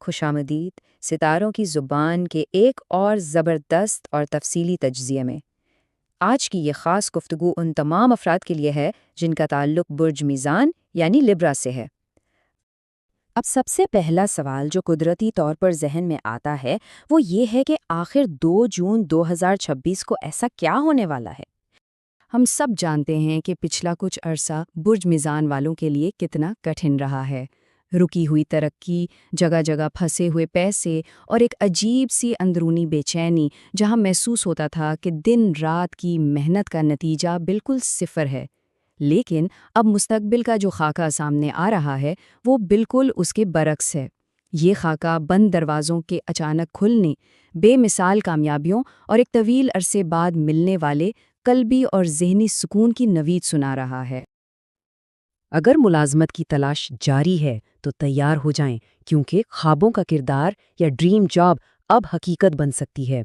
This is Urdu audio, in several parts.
خوشامدید ستاروں کی زبان کے ایک اور زبردست اور تفصیلی تجزیے میں۔ آج کی یہ خاص گفتگو ان تمام افراد کے لیے ہے جن کا تعلق برج میزان یعنی لبرا سے ہے۔ اب سب سے پہلا سوال جو قدرتی طور پر ذہن میں آتا ہے وہ یہ ہے کہ آخر 2 جون 2026 کو ایسا کیا ہونے والا ہے؟ ہم سب جانتے ہیں کہ پچھلا کچھ عرصہ برج میزان والوں کے لیے کتنا کٹھن رہا ہے۔ رکی ہوئی ترقی، جگہ جگہ پھنسے ہوئے پیسے اور ایک عجیب سی اندرونی بے چینی جہاں محسوس ہوتا تھا کہ دن رات کی محنت کا نتیجہ بالکل صفر ہے۔ لیکن اب مستقبل کا جو خاکہ سامنے آ رہا ہے وہ بالکل اس کے برعکس ہے۔ یہ خاکہ بند دروازوں کے اچانک کھلنے، بے مثال کامیابیوں اور ایک طویل عرصے بعد ملنے والے قلبی اور ذہنی سکون کی نوید سنا رہا ہے۔ اگر ملازمت کی تلاش جاری ہے تو تیار ہو جائیں، کیونکہ خوابوں کا کردار یا ڈریم جاب اب حقیقت بن سکتی ہے۔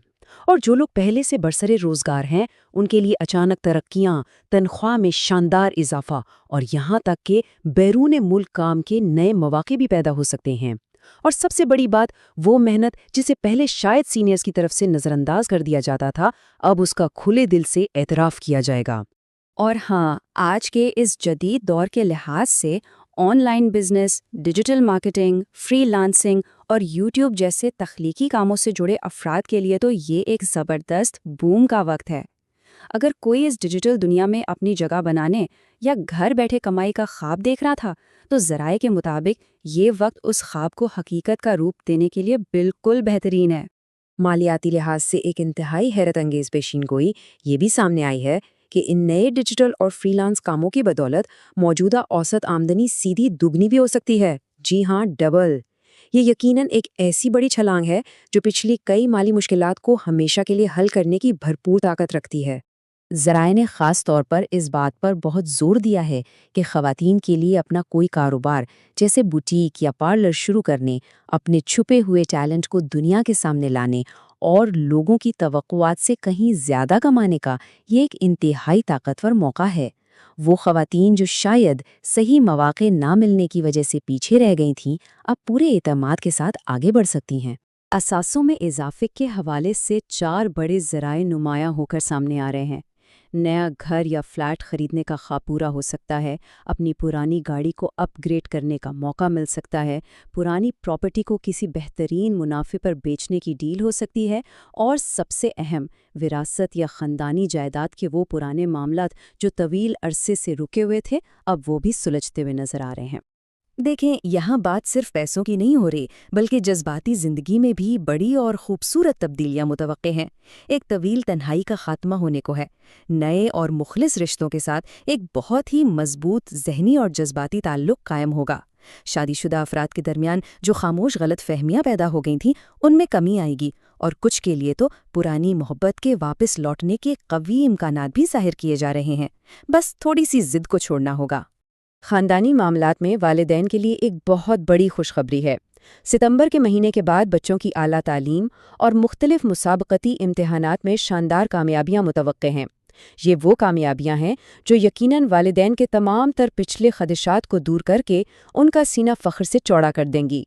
اور جو لوگ پہلے سے برسر روزگار ہیں ان کے لیے اچانک ترقیاں، تنخواہ میں شاندار اضافہ اور یہاں تک کہ بیرون ملک کام کے نئے مواقع بھی پیدا ہو سکتے ہیں۔ اور سب سے بڑی بات، وہ محنت جسے پہلے شاید سینئرز کی طرف سے نظر انداز کر دیا جاتا تھا، اب اس کا کھلے دل سے اعتراف کیا جائے گا۔ اور ہاں، آج کے اس جدید دور کے لحاظ سے on line business, digital marketing, free lancing اور یوٹیوب جیسے تخلیقی کاموں سے جڑے افراد کے لیے تو یہ ایک زبردست بوم کا وقت ہے۔ اگر کوئی اس ڈیجیٹل دنیا میں اپنی جگہ بنانے یا گھر بیٹھے کمائی کا خواب دیکھ رہا تھا تو ذرائع کے مطابق یہ وقت اس خواب کو حقیقت کا روپ دینے کے لیے بالکل بہترین ہے۔ مالیاتی لحاظ سے ایک انتہائی حیرت انگیز پیشین گوئی یہ بھی سامنے آئی ہے کہ ان نئے ڈیجیٹل اور فری لانس کاموں کی بدولت موجودہ اوسط آمدنی سیدھی دگنی بھی ہو سکتی ہے۔ جی ہاں، ڈبل۔ یہ یقیناً ایک ایسی بڑی چھلانگ ہے جو پچھلی کئی مالی مشکلات کو ہمیشہ کے لیے حل کرنے کی بھرپور طاقت رکھتی ہے۔ ذرائع نے خاص طور پر اس بات پر بہت زور دیا ہے کہ خواتین کے لیے اپنا کوئی کاروبار جیسے بوٹیک یا پارلر شروع کرنے، اپنے چھپے ہوئے ٹیلنٹ کو دنیا کے سامنے لانے اور لوگوں کی توقعات سے کہیں زیادہ کمانے کا یہ ایک انتہائی طاقتور موقع ہے۔ وہ خواتین جو شاید صحیح مواقع نہ ملنے کی وجہ سے پیچھے رہ گئی تھیں، اب پورے اعتماد کے ساتھ آگے بڑھ سکتی ہیں۔ اثاثوں میں اضافے کے حوالے سے 4 بڑے ذرائع نمایاں ہو کر سامنے آ رہے ہیں۔ نیا گھر یا فلیٹ خریدنے کا خواب پورا ہو سکتا ہے، اپنی پرانی گاڑی کو اپ گریڈ کرنے کا موقع مل سکتا ہے، پرانی پراپرٹی کو کسی بہترین منافع پر بیچنے کی ڈیل ہو سکتی ہے، اور سب سے اہم، وراثت یا خاندانی جائیداد کے وہ پرانے معاملات جو طویل عرصے سے رکے ہوئے تھے اب وہ بھی سلجھتے ہوئے نظر آ رہے ہیں۔ دیکھیں، یہاں بات صرف پیسوں کی نہیں ہو رہی بلکہ جذباتی زندگی میں بھی بڑی اور خوبصورت تبدیلیاں متوقع ہیں۔ ایک طویل تنہائی کا خاتمہ ہونے کو ہے، نئے اور مخلص رشتوں کے ساتھ ایک بہت ہی مضبوط ذہنی اور جذباتی تعلق قائم ہوگا۔ شادی شدہ افراد کے درمیان جو خاموش غلط فہمیاں پیدا ہو گئی تھیں ان میں کمی آئے گی، اور کچھ کے لیے تو پرانی محبت کے واپس لوٹنے کے قوی امکانات بھی ظاہر کیے جا رہے ہیں۔ بس تھوڑی سی ضد کو چھوڑنا ہوگا۔ خاندانی معاملات میں والدین کے لیے ایک بہت بڑی خوشخبری ہے۔ ستمبر کے مہینے کے بعد بچوں کی اعلیٰ تعلیم اور مختلف مسابقتی امتحانات میں شاندار کامیابیاں متوقع ہیں۔ یہ وہ کامیابیاں ہیں جو یقیناً والدین کے تمام تر پچھلے خدشات کو دور کر کے ان کا سینہ فخر سے چوڑا کر دیں گی۔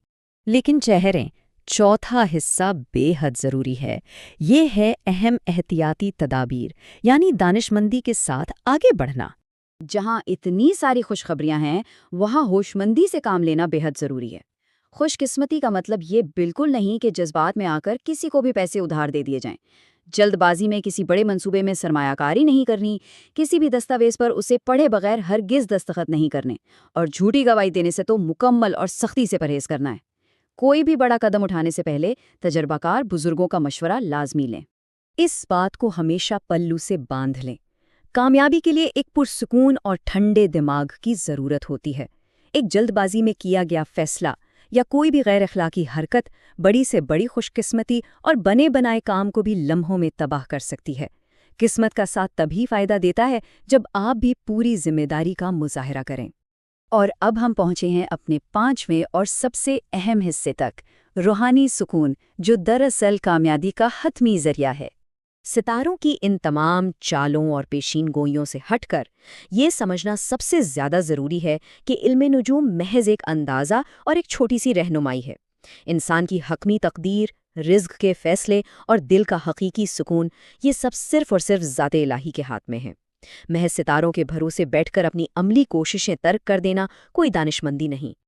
لیکن چہریں، چوتھا حصہ بے حد ضروری ہے۔ یہ ہے اہم احتیاطی تدابیر، یعنی دانشمندی کے ساتھ آگے بڑھنا۔ جہاں اتنی ساری خوشخبریاں ہیں وہاں ہوشمندی سے کام لینا بے حد ضروری ہے۔ خوش قسمتی کا مطلب یہ بالکل نہیں کہ جذبات میں آ کر کسی کو بھی پیسے ادھار دے دیے جائیں۔ جلد بازی میں کسی بڑے منصوبے میں سرمایہ کاری نہیں کرنی، کسی بھی دستاویز پر اسے پڑھے بغیر ہرگز دستخط نہیں کرنے، اور جھوٹی گواہی دینے سے تو مکمل اور سختی سے پرہیز کرنا ہے۔ کوئی بھی بڑا قدم اٹھانے سے پہلے تجربہ کار بزرگوں کا مشورہ لازمی لیں۔ اس بات کو ہمیشہ پلو سے باندھ لیں۔ کامیابی کے لیے ایک پرسکون اور ٹھنڈے دماغ کی ضرورت ہوتی ہے۔ ایک جلد بازی میں کیا گیا فیصلہ یا کوئی بھی غیر اخلاقی حرکت بڑی سے بڑی خوش قسمتی اور بنے بنائے کام کو بھی لمحوں میں تباہ کر سکتی ہے۔ قسمت کا ساتھ تبھی فائدہ دیتا ہے جب آپ بھی پوری ذمہ داری کا مظاہرہ کریں۔ اور اب ہم پہنچے ہیں اپنے 5ویں اور سب سے اہم حصے تک، روحانی سکون، جو دراصل کامیابی کا حتمی ذریعہ ہے۔ ستاروں کی ان تمام چالوں اور پیشین گوئیوں سے ہٹ کر یہ سمجھنا سب سے زیادہ ضروری ہے کہ علم نجوم محض ایک اندازہ اور ایک چھوٹی سی رہنمائی ہے۔ انسان کی حتمی تقدیر، رزق کے فیصلے اور دل کا حقیقی سکون، یہ سب صرف اور صرف ذات الہی کے ہاتھ میں ہیں۔ محض ستاروں کے بھروسے بیٹھ کر اپنی عملی کوششیں ترک کر دینا کوئی دانشمندی نہیں۔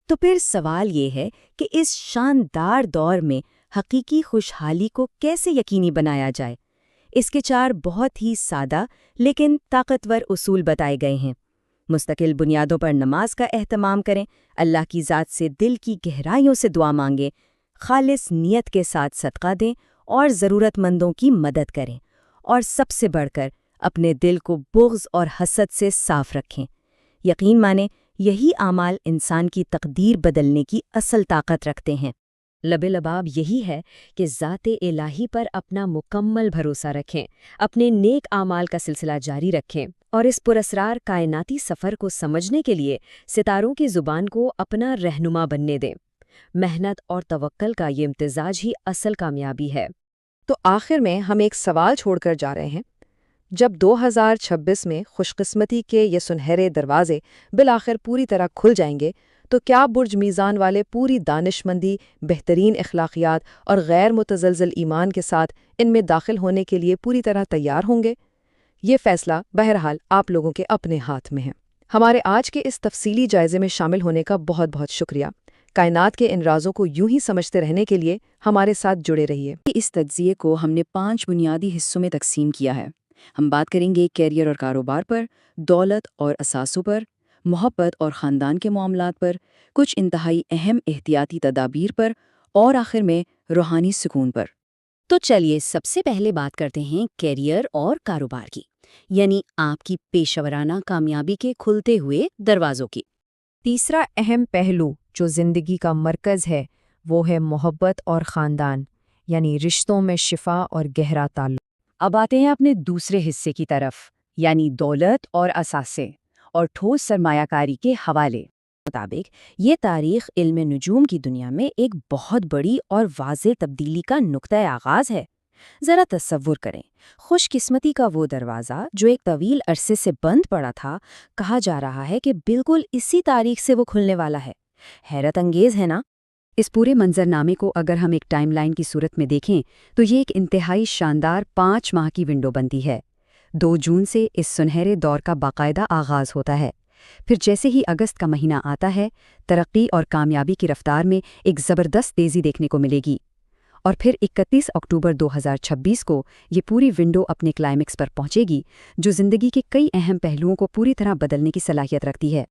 تو پھر سوال یہ ہے کہ اس شاندار دور میں حقیقی خوشحالی کو کیسے یقینی بنایا جائے؟ اس کے 4 بہت ہی سادہ لیکن طاقتور اصول بتائے گئے ہیں۔ مستقل بنیادوں پر نماز کا اہتمام کریں، اللہ کی ذات سے دل کی گہرائیوں سے دعا مانگیں، خالص نیت کے ساتھ صدقہ دیں اور ضرورت مندوں کی مدد کریں، اور سب سے بڑھ کر اپنے دل کو بغض اور حسد سے صاف رکھیں۔ یقین مانیں، یہی اعمال انسان کی تقدیر بدلنے کی اصل طاقت رکھتے ہیں۔ لب لباب یہی ہے کہ ذات الہی پر اپنا مکمل بھروسہ رکھیں، اپنے نیک اعمال کا سلسلہ جاری رکھیں، اور اس پراسرار کائناتی سفر کو سمجھنے کے لیے ستاروں کی زبان کو اپنا رہنما بننے دیں۔ محنت اور توکل کا یہ امتزاج ہی اصل کامیابی ہے۔ تو آخر میں ہم ایک سوال چھوڑ کر جا رہے ہیں۔ جب 2026 میں خوش قسمتی کے یہ سنہرے دروازے بالآخر پوری طرح کھل جائیں گے، تو کیا برج میزان والے پوری دانشمندی، بہترین اخلاقیات اور غیر متزلزل ایمان کے ساتھ ان میں داخل ہونے کے لیے پوری طرح تیار ہوں گے؟ یہ فیصلہ بہرحال آپ لوگوں کے اپنے ہاتھ میں ہے۔ ہمارے آج کے اس تفصیلی جائزے میں شامل ہونے کا بہت بہت شکریہ۔ کائنات کے ان رازوں کو یوں ہی سمجھتے رہنے کے لیے ہمارے ساتھ جڑے رہیے۔ اس تجزیے کو ہم نے 5 بنیادی حصوں میں تقسیم کیا ہے۔ ہم بات کریں گے کیریئر اور کاروبار پر، دولت اور اثاثوں پر، محبت اور خاندان کے معاملات پر، کچھ انتہائی اہم احتیاطی تدابیر پر، اور آخر میں روحانی سکون پر۔ تو چلیے سب سے پہلے بات کرتے ہیں کیریئر اور کاروبار کی، یعنی آپ کی پیشہ ورانہ کامیابی کے کھلتے ہوئے دروازوں کی۔ تیسرا اہم پہلو جو زندگی کا مرکز ہے وہ ہے محبت اور خاندان، یعنی رشتوں میں شفا اور گہرا تعلق۔ اب آتے ہیں اپنے دوسرے حصے کی طرف، یعنی دولت اور اثاثے اور ٹھوس سرمایہ کاری کے حوالے مطابق یہ تاریخ علم نجوم کی دنیا میں ایک بہت بڑی اور واضح تبدیلی کا نقطۂ آغاز ہے۔ ذرا تصور کریں، خوش قسمتی کا وہ دروازہ جو ایک طویل عرصے سے بند پڑا تھا، کہا جا رہا ہے کہ بالکل اسی تاریخ سے وہ کھلنے والا ہے۔ حیرت انگیز ہے نا؟ اس پورے منظرنامے کو اگر ہم ایک ٹائم لائن کی صورت میں دیکھیں تو یہ ایک انتہائی شاندار 5 ماہ کی ونڈو بنتی ہے۔ 2 جون سے اس سنہرے دور کا باقاعدہ آغاز ہوتا ہے۔ پھر جیسے ہی اگست کا مہینہ آتا ہے، ترقی اور کامیابی کی رفتار میں ایک زبردست تیزی دیکھنے کو ملے گی، اور پھر 31 اکتوبر 2026 کو یہ پوری ونڈو اپنے کلائمیکس پر پہنچے گی، جو زندگی کے کئی اہم پہلوؤں کو پوری طرح بدلنے کی صلاحیت رکھتی ہے۔